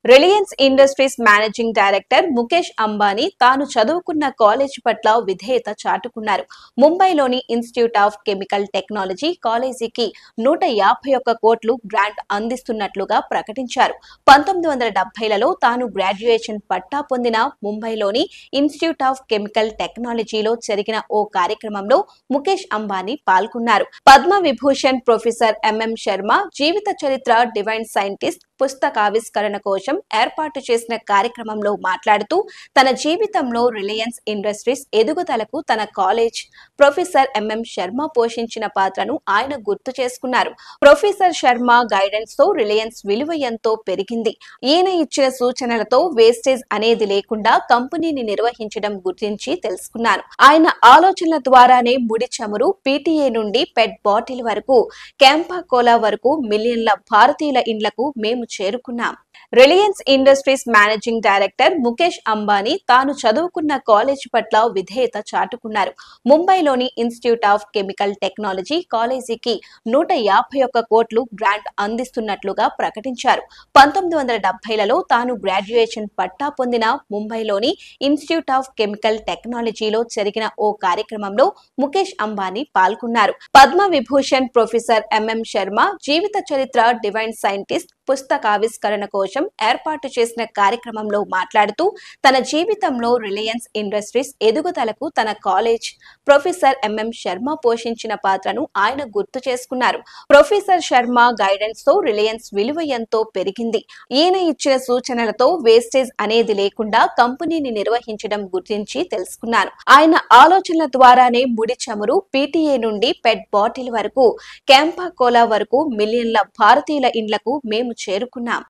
Reliance industries managing director Mukesh Ambani తాను చదువుకున్న college పట్ల విధేయత చాటుకున్నారు. ముంబైలోని ఇన్స్టిట్యూట్ ఆఫ్ కెమికల్ టెక్నాలజీ కాలేజీకి 151 కోట్లు గ్రాంట్ అందిస్తున్నట్లుగా ప్రకటించారు. 1970లలో తాను గ్రాడ్యుయేషన్ పట్టా పొందిన ముంబైలోని ఇన్స్టిట్యూట్ ఆఫ్ కెమికల్ టెక్నాలజీలో జరిగిన ఓ కార్యక్రమంలో ముఖేష్ అంబానీ పాల్గొన్నారు. పద్మ విభూషణ్ ప్రొఫెసర్ ఎంఎం శర్మ జీవిత చరిత్ర డివైన్ సైంటిస్ట్ పుస్తకావిష్కరణ కోసం ఏర్పాటు చేసిన కార్యక్రమంలో మాట్లాడుతూ తన జీవితంలో రిలయన్స్ ఇండస్ట్రీస్ ఎదుగుదలకు తన కాలేజ్ ప్రొఫెసర్ ఎంఎం శర్మ పోషించిన పాత్రను ఆయన గుర్తు చేసుకున్నారు. ప్రొఫెసర్ శర్మ గైడెన్స్ తో రిలయన్స్ విలువ ఎంతో పెరిగింది. ఈయన ఇచ్చిన సూచనలతో వేస్టేజ్ అనేది లేకుండా కంపెనీని నిర్వహించడం గురించి తెలుసుకున్నాను. ఆయన ఆలోచనల ద్వారానే ముడి చమురు పీటీఏ నుండి పెట్ బాటిల్ వరకు క్యాంపా కోలా వరకు మిలియన్ల భారతీయుల ఇండ్లకు మేము చేరుకున్నాం. Reliance industries managing director Mukesh Ambani తాను చదువుకున్న కాలేజ్ పట్ల విధేయత చాటుకున్నారు. ముంబైలోని ఇన్స్టిట్యూట్ ఆఫ్ కెమికల్ టెక్నాలజీ కాలేజీకి 151 కోట్లు గ్రాంట్ అందిస్తున్నట్లుగా ప్రకటించారు. 1970లలో తాను గ్రాడ్యుయేషన్ పట్టా పొందిన ముంబైలోని ఇన్స్టిట్యూట్ ఆఫ్ కెమికల్ టెక్నాలజీలో జరిగిన ఓ కార్యక్రమంలో ముఖేష్ అంబానీ పాల్గొన్నారు. పద్మ విభూషణ్ ప్రొఫెసర్ ఎంఎం శర్మ జీవిత చరిత్ర డివైన్ సైంటిస్ట్ పుస్తకావిష్కరణ కోసం ఏర్పాటు చేసిన కార్యక్రమంలో మాట్లాడుతూ తన జీవితంలో రిలయన్స్ ఇండస్ట్రీస్ ఎదుగుదలకు తన కాలేజ్ ప్రొఫెసర్ ఎంఎం శర్మ పోషించిన పాత్రను ఆయన గుర్తు చేసుకున్నారు. ప్రొఫెసర్ శర్మ గైడెన్స్ తో రిలయన్స్ విలువ ఎంతో పెరిగింది. ఈయన ఇచ్చిన సూచనలతో వేస్టేజ్ అనేది లేకుండా కంపెనీని నిర్వహించడం గురించి తెలుసుకున్నాను. ఆయన ఆలోచనల ద్వారానే ముడి చమురు పీటీఏ నుండి పెట్ బాటిల్ వరకు క్యాంపా కోలా వరకు మిలియన్ల భారతీయుల ఇండ్లకు మేము చేరుకున్నాం.